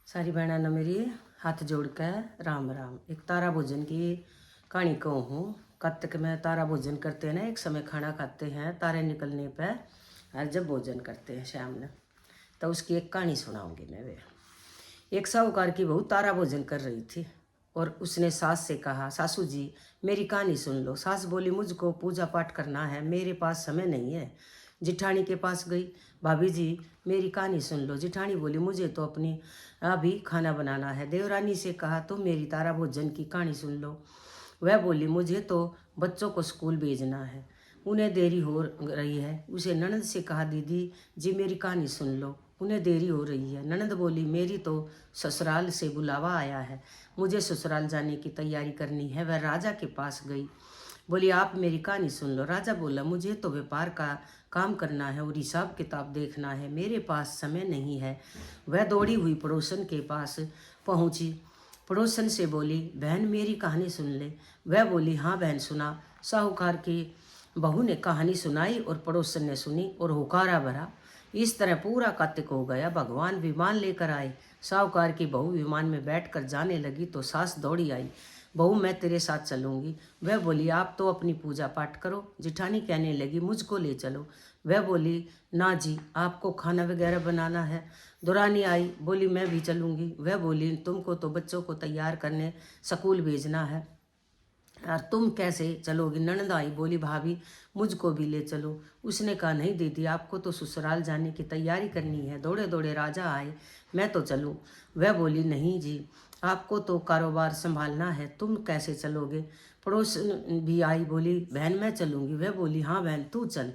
सारी बहना ने मेरी हाथ जोड़ कर राम राम। एक तारा भोजन की कहानी कहूँ हूँ। कब तक में तारा भोजन करते हैं ना, एक समय खाना खाते हैं तारे निकलने पर, और जब भोजन करते हैं शाम ने, तो उसकी एक कहानी सुनाऊंगी मैं। वे एक साहूकार की बहू तारा भोजन कर रही थी और उसने सास से कहा, सासू जी मेरी कहानी सुन लो। सास बोली, मुझको पूजा पाठ करना है, मेरे पास समय नहीं है। जिठानी के पास गई, भाभी जी मेरी कहानी सुन लो। जिठानी बोली, मुझे तो अपनी अभी खाना बनाना है। देवरानी से कहा, तुम मेरी तारा भोजन की कहानी सुन लो। वह बोली, मुझे तो बच्चों को स्कूल भेजना है, उन्हें देरी हो रही है। उसे ननद से कहा, दीदी जी मेरी कहानी सुन लो, उन्हें देरी हो रही है। ननद बोली, मेरी तो ससुराल से बुलावा आया है, मुझे ससुराल जाने की तैयारी करनी है। वह राजा के पास गई, बोली आप मेरी कहानी सुन लो। राजा बोला, मुझे तो व्यापार का काम करना है और हिसाब किताब देखना है, मेरे पास समय नहीं है। वह दौड़ी हुई पड़ोसन के पास पहुंची, पड़ोसन से बोली, बहन मेरी कहानी सुन ले। वह बोली, हाँ बहन सुना। साहूकार की बहू ने कहानी सुनाई और पड़ोसन ने सुनी और हुकारा भरा। इस तरह पूरा कार्तिक हो गया। भगवान विमान लेकर आए। साहूकार की बहू विमान में बैठकर जाने लगी तो सास दौड़ी आई, बहू मैं तेरे साथ चलूंगी। वह बोली, आप तो अपनी पूजा पाठ करो। जिठानी कहने लगी, मुझको ले चलो। वह बोली, ना जी आपको खाना वगैरह बनाना है। दुरानी आई, बोली मैं भी चलूंगी। वह बोली, तुमको तो बच्चों को तैयार करने स्कूल भेजना है और तुम कैसे चलोगी। ननद आई, बोली भाभी मुझको भी ले चलो। उसने कहा, नहीं दीदी आपको तो ससुराल जाने की तैयारी करनी है। दौड़े दौड़े राजा आए, मैं तो चलूं। वह बोली, नहीं जी आपको तो कारोबार संभालना है, तुम कैसे चलोगे। पड़ोस भी आई, बोली बहन मैं चलूंगी। वह बोली, हाँ बहन तू चल,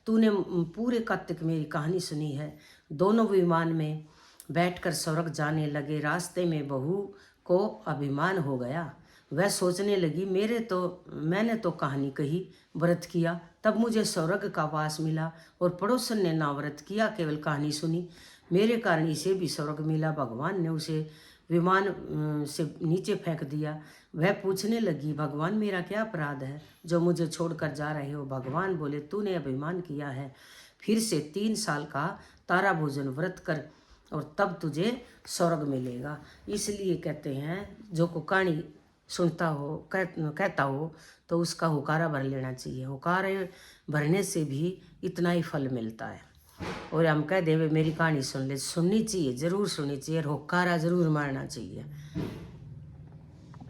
तूने पूरे कार्तिक मेरी कहानी सुनी है। दोनों विमान में बैठकर स्वर्ग जाने लगे। रास्ते में बहू को अभिमान हो गया। वह सोचने लगी, मैंने तो कहानी कही, व्रत किया, तब मुझे स्वर्ग का वास मिला, और पड़ोसन ने ना व्रत किया, केवल कहानी सुनी, मेरे कारण इसे भी स्वर्ग मिला। भगवान ने उसे विमान से नीचे फेंक दिया। वह पूछने लगी, भगवान मेरा क्या अपराध है जो मुझे छोड़कर जा रहे हो। भगवान बोले, तूने अभिमान किया है, फिर से 3 साल का तारा भोजन व्रत कर और तब तुझे स्वर्ग मिलेगा। इसलिए कहते हैं जो को कहानी सुनता हो कहता हो तो उसका हुकारा भर लेना चाहिए। हुकारे भरने से भी इतना ही फल मिलता है। और हम कह देवे मेरी कहानी सुन ले, सुननी चाहिए, जरूर सुननी चाहिए, और हुक्कारा जरूर मारना चाहिए।